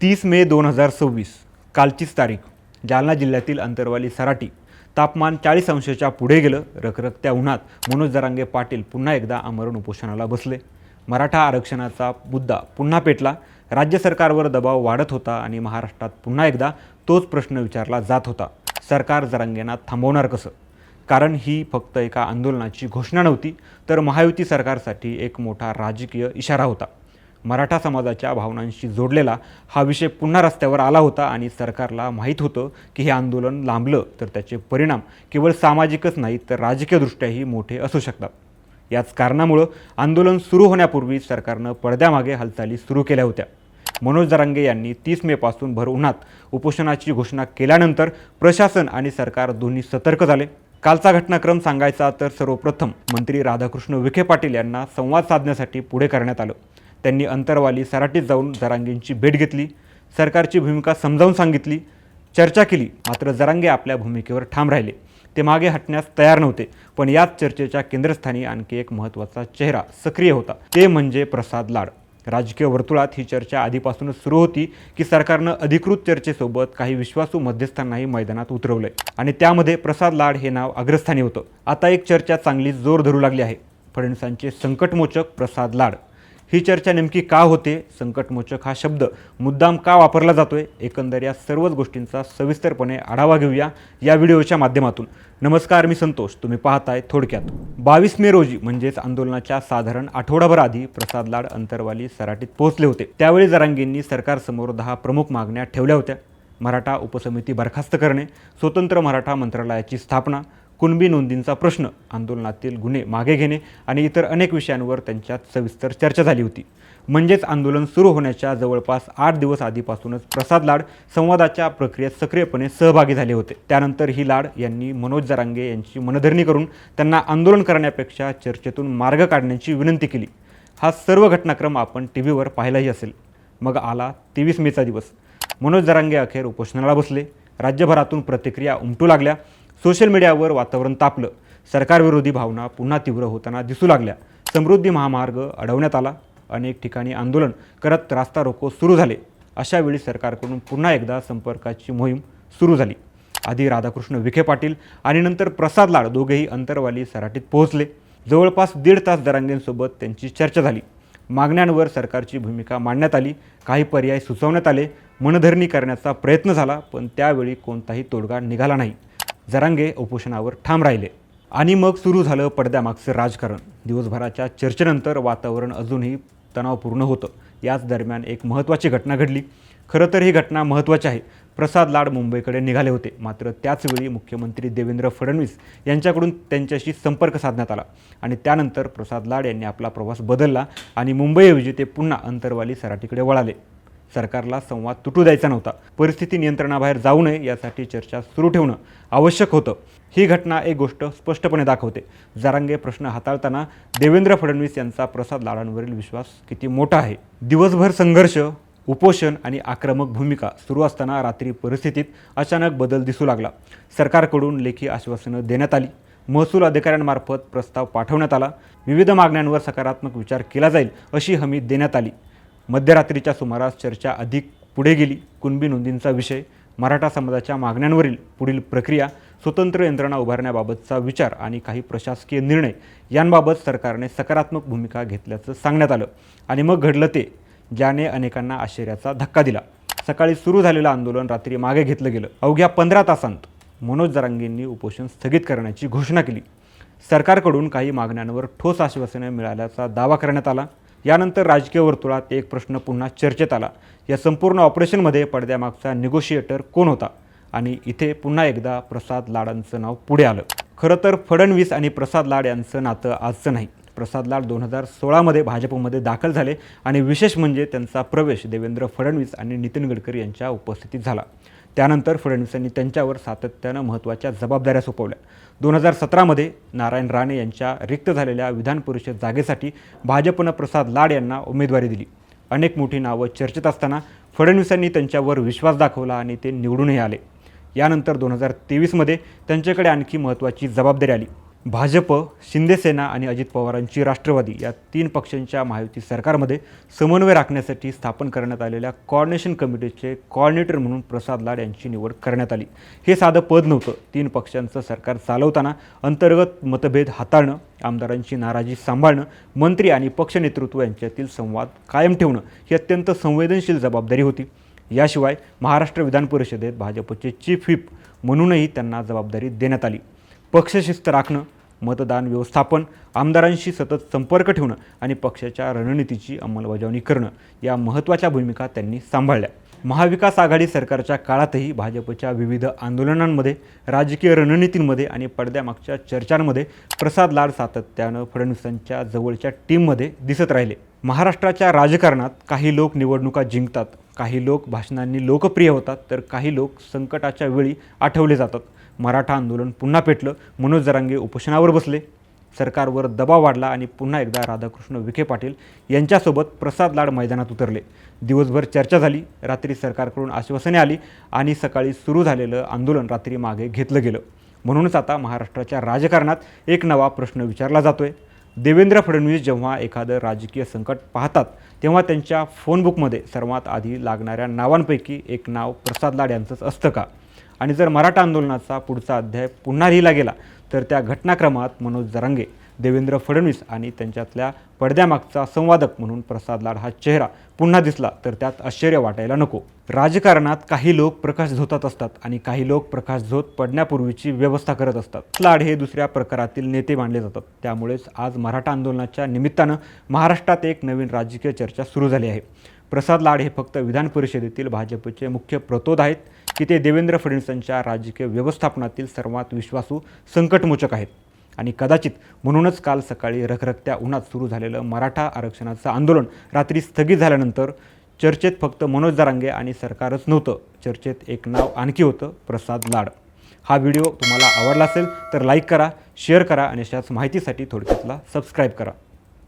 30 मे 2026 कालचीच तारीख. जालना जिल्ह्यातील अंतरवाली सराटी. तापमान 40 अंशाच्या पुढे गेलं. रखरखत्या उन्हात मनोज जरांगे पाटील पुन्हा एकदा आमरण उपोषणाला बसले. मराठा आरक्षणाचा मुद्दा पुन्हा पेटला. राज्य सरकारवर दबाव वाढत होता आणि महाराष्ट्रात पुन्हा एकदा तोच प्रश्न विचारला जात होता. सरकार जरांगेंना थांबवणार कसं? कारण ही फक्त एका आंदोलनाची घोषणा नव्हती, तर महायुती सरकारसाठी एक मोठा राजकीय इशारा होता. मराठा समाजाच्या भावनांशी जोडलेला हा विषय पुन्हा रस्त्यावर आला होता आणि सरकारला माहीत होतं की हे आंदोलन लांबलं तर त्याचे परिणाम केवळ सामाजिकच नाहीत तर राजकीयदृष्ट्याही मोठे असू शकतात. याच कारणामुळं आंदोलन सुरू होण्यापूर्वी सरकारनं पडद्यामागे हालचाली सुरू केल्या होत्या. मनोज जरांगे यांनी 30 मेपासून भर उन्हात उपोषणाची घोषणा केल्यानंतर प्रशासन आणि सरकार दोन्ही सतर्क झाले. कालचा घटनाक्रम सांगायचा तर सर्वप्रथम मंत्री राधाकृष्ण विखे पाटील यांना संवाद साधण्यासाठी पुढे करण्यात आलं. त्यांनी अंतरवाली सराटीत जाऊन जरांगेंची भेट घेतली, सरकारची भूमिका समजावून सांगितली, चर्चा केली. मात्र जरांगे आपल्या भूमिकेवर ठाम राहिले. ते मागे हटण्यास तयार नव्हते. पण याच चर्चेच्या केंद्रस्थानी आणखी एक महत्त्वाचा चेहरा सक्रिय होता, ते म्हणजे प्रसाद लाड. राजकीय वर्तुळात ही चर्चा आधीपासूनच सुरू होती की सरकारनं अधिकृत चर्चेसोबत काही विश्वासू मध्यस्थांनाही मैदानात उतरवलंय आणि त्यामध्ये प्रसाद लाड हे नाव अग्रस्थानी होतं. आता एक चर्चा चांगली जोर धरू लागली आहे. फडणवीसांचे संकटमोचक प्रसाद लाड. ही चर्चा नेमकी का होते? संकटमोचक हा शब्द मुद्दाम का वापरला जातोय? एकंदर या सर्वच गोष्टींचा सविस्तरपणे आढावा घेऊया या व्हिडिओच्या माध्यमातून. नमस्कार, मी संतोष. तुम्ही पाहताय थोडक्यात. 22 मे रोजी म्हणजेच आंदोलनाच्या साधारण आठवडाभर आधी प्रसाद लाड अंतरवाली सराटीत पोहोचले होते. त्यावेळी जरांगेंनी सरकारसमोर 10 प्रमुख मागण्या ठेवल्या होत्या. मराठा उपसमिती बरखास्त करणे, स्वतंत्र मराठा मंत्रालयाची स्थापना, कुणबी नोंदींचा प्रश्न, आंदोलनातील गुन्हे मागे घेणे आणि इतर अनेक विषयांवर त्यांच्यात सविस्तर चर्चा झाली होती. म्हणजेच आंदोलन सुरू होण्याच्या जवळपास 8 दिवस आधीपासूनच प्रसाद लाड संवादाच्या प्रक्रियेत सक्रियपणे सहभागी झाले होते. त्यानंतर ही लाड यांनी मनोज जरांगे यांची मनधरणी करून त्यांना आंदोलन करण्यापेक्षा चर्चेतून मार्ग काढण्याची विनंती केली. हा सर्व घटनाक्रम आपण टीव्हीवर पाहिलाही असेल. मग आला 23 मेचा दिवस. मनोज जरांगे अखेर उपोषणाला बसले. राज्यभरातून प्रतिक्रिया उमटू लागल्या. सोशल मीडियावर वातावरण तापलं. सरकारविरोधी भावना पुन्हा तीव्र होताना दिसू लागल्या. समृद्धी महामार्ग अडवण्यात आला. अनेक ठिकाणी आंदोलन करत रास्ता रोको सुरू झाले. अशा वेळी सरकारकडून पुन्हा एकदा संपर्काची मोहीम सुरू झाली. आधी राधाकृष्ण विखे पाटील आणि नंतर प्रसाद लाड दोघेही अंतरवाली सराटीत पोहोचले. जवळपास 1.5 तास जरांगेंसोबत त्यांची चर्चा झाली. मागण्यांवर सरकारची भूमिका मांडण्यात आली. काही पर्याय सुचवण्यात आले. मनधरणी करण्याचा प्रयत्न झाला, पण त्यावेळी कोणताही तोडगा निघाला नाही. जरांगे उपोषणावर ठाम राहिले. आणि मग सुरू झालं पडद्यामागचं राजकारण. दिवसभराच्या चर्चेनंतर वातावरण अजूनही तणावपूर्ण होतं. याच दरम्यान एक महत्त्वाची घटना घडली. खरं तर ही घटना महत्त्वाची आहे. प्रसाद लाड मुंबईकडे निघाले होते. मात्र त्याचवेळी मुख्यमंत्री देवेंद्र फडणवीस यांच्याकडून त्यांच्याशी संपर्क साधण्यात आला आणि त्यानंतर प्रसाद लाड यांनी आपला प्रवास बदलला आणि मुंबईऐवजी ते पुन्हा अंतरवाली सराटीकडे वळाले. सरकारला संवाद तुटू द्यायचा नव्हता. परिस्थिती नियंत्रणाबाहेर जाऊ नये यासाठी चर्चा सुरू ठेवणं आवश्यक होतं. ही घटना एक गोष्ट स्पष्टपणे दाखवते. जरांगे प्रश्न हाताळताना देवेंद्र फडणवीस यांचा प्रसाद लाडांवरील विश्वास किती मोठा आहे. दिवसभर संघर्ष, उपोषण आणि आक्रमक भूमिका सुरू असताना रात्री परिस्थितीत अचानक बदल दिसू लागला. सरकारकडून लेखी आश्वासनं देण्यात आली. महसूल अधिकाऱ्यांमार्फत प्रस्ताव पाठवण्यात आला. विविध मागण्यांवर सकारात्मक विचार केला जाईल अशी हमी देण्यात आली. मध्यरात्रीच्या सुमारास चर्चा अधिक पुढे गेली. कुणबी नोंदींचा विषय, मराठा समाजाच्या मागण्यांवरील पुढील प्रक्रिया, स्वतंत्र यंत्रणा उभारण्याबाबतचा विचार आणि काही प्रशासकीय निर्णय यांबाबत सरकारने सकारात्मक भूमिका घेतल्याचं सांगण्यात आलं. आणि मग घडलं ते, ज्याने अनेकांना आश्चर्याचा धक्का दिला. सकाळी सुरू झालेलं आंदोलन रात्री मागे घेतलं गेलं. अवघ्या 15 तासांत मनोज जरांगेंनी उपोषण स्थगित करण्याची घोषणा केली. सरकारकडून काही मागण्यांवर ठोस आश्वासने मिळाल्याचा दावा करण्यात आला. यानंतर राजकीय वर्तुळात एक प्रश्न पुन्हा चर्चेत आला. या संपूर्ण ऑपरेशनमध्ये पडद्यामागचा निगोशिएटर कोण होता? आणि इथे पुन्हा एकदा प्रसाद लाडांचं नाव पुढे आलं. खरं तर फडणवीस आणि प्रसाद लाड यांचं नातं आजचं नाही. प्रसाद लाड 2016मध्ये भाजपमध्ये दाखल झाले आणि विशेष म्हणजे त्यांचा प्रवेश देवेंद्र फडणवीस आणि नितीन गडकरी यांच्या उपस्थितीत झाला. त्यानंतर फडणवीसांनी त्यांच्यावर सातत्यानं महत्त्वाच्या जबाबदाऱ्या सोपवल्या. 2017मध्ये नारायण राणे यांच्या रिक्त झालेल्या विधान परिषद जागेसाठी भाजपनं प्रसाद लाड यांना उमेदवारी दिली. अनेक मोठी नावं चर्चेत असताना फडणवीसांनी त्यांच्यावर विश्वास दाखवला आणि ते निवडूनही आले. यानंतर 2023मध्ये त्यांच्याकडे आणखी महत्त्वाची जबाबदारी आली. भाजप, शिंदेसेना आणि अजित पवारांची राष्ट्रवादी या 3 पक्षांच्या महायुती सरकारमध्ये समन्वय राखण्यासाठी स्थापन करण्यात आलेल्या कोऑर्डिनेशन कमिटीचे कोऑर्डिनेटर म्हणून प्रसाद लाड यांची निवड करण्यात आली. हे साधं पद नव्हतं. 3 पक्षांचं सरकार चालवताना अंतर्गत मतभेद हाताळणं, आमदारांची नाराजी सांभाळणं, मंत्री आणि पक्ष नेतृत्व यांच्यातील संवाद कायम ठेवणं ही अत्यंत संवेदनशील जबाबदारी होती. याशिवाय महाराष्ट्र विधान परिषदेत भाजपचे चीफ व्हीप म्हणूनही त्यांना जबाबदारी देण्यात आली. पक्षशिस्त राखणं, मतदान व्यवस्थापन, आमदारांशी सतत संपर्क ठेवणं आणि पक्षाच्या रणनीतीची अंमलबजावणी करणं या महत्त्वाच्या भूमिका त्यांनी सांभाळल्या. महाविकास आघाडी सरकारच्या काळातही भाजपच्या विविध आंदोलनांमध्ये, राजकीय रणनीतींमध्ये आणि पडद्यामागच्या चर्चांमध्ये प्रसाद लाड सातत्यानं फडणवीसांच्या जवळच्या टीममध्ये दिसत राहिले. महाराष्ट्राच्या राजकारणात काही लोक निवडणुका जिंकतात, काही लोक भाषणांनी लोकप्रिय होतात, तर काही लोक संकटाच्या वेळी आठवले जातात. मराठा आंदोलन पुन्हा पेटलं, मनोज जरांगे उपोषणावर बसले, सरकारवर दबाव वाढला आणि पुन्हा एकदा राधाकृष्ण विखे पाटील यांच्यासोबत प्रसाद लाड मैदानात उतरले. दिवसभर चर्चा झाली, रात्री सरकारकडून आश्वासने आली आणि सकाळी सुरू झालेलं आंदोलन रात्री मागे घेतलं गेलं. म्हणूनच आता महाराष्ट्राच्या राजकारणात एक नवा प्रश्न विचारला जातोय. देवेंद्र फडणवीस जेव्हा एखादं राजकीय संकट पाहतात तेव्हा त्यांच्या फोनबुकमध्ये सर्वात आधी लागणाऱ्या नावांपैकी एक नाव प्रसाद लाड यांचंच असतं का? आणि जर मराठा आंदोलनाचा पुढचा अध्याय पुन्हा लिहिला गेला तर त्या घटनाक्रमात मनोज जरांगे, देवेंद्र फडणवीस आणि त्यांच्यातल्या पडद्यामागचा संवादक म्हणून प्रसाद लाड हा चेहरा पुन्हा दिसला तर त्यात आश्चर्य वाटायला नको. राजकारणात काही लोक प्रकाश झोतात असतात आणि काही लोक प्रकाश झोत पडण्यापूर्वीची व्यवस्था करत असतात. लाड हे दुसऱ्या प्रकारातील नेते मानले जातात. त्यामुळेच आज मराठा आंदोलनाच्या निमित्तानं महाराष्ट्रात एक नवीन राजकीय चर्चा सुरू झाली आहे. प्रसाद लाड हे फक्त विधान परिषदेतील भाजपचे मुख्य प्रतोद आहेत की ते देवेंद्र फडणवीसांच्या राजकीय व्यवस्थापनातील सर्वात विश्वासू संकटमोचक आहेत. आणि कदाचित म्हणूनच काल सकाळी रखरखत्या उन्हात सुरू झालेलं मराठा आरक्षणाचं आंदोलन रात्री स्थगित झाल्यानंतर चर्चेत फक्त मनोज जरांगे आणि सरकारच नव्हतं, चर्चेत एक नाव आणखी होतं, प्रसाद लाड. हा व्हिडिओ तुम्हाला आवडला असेल तर लाईक करा, शेअर करा आणि अशाच माहितीसाठी थोडक्यातला सबस्क्राईब करा.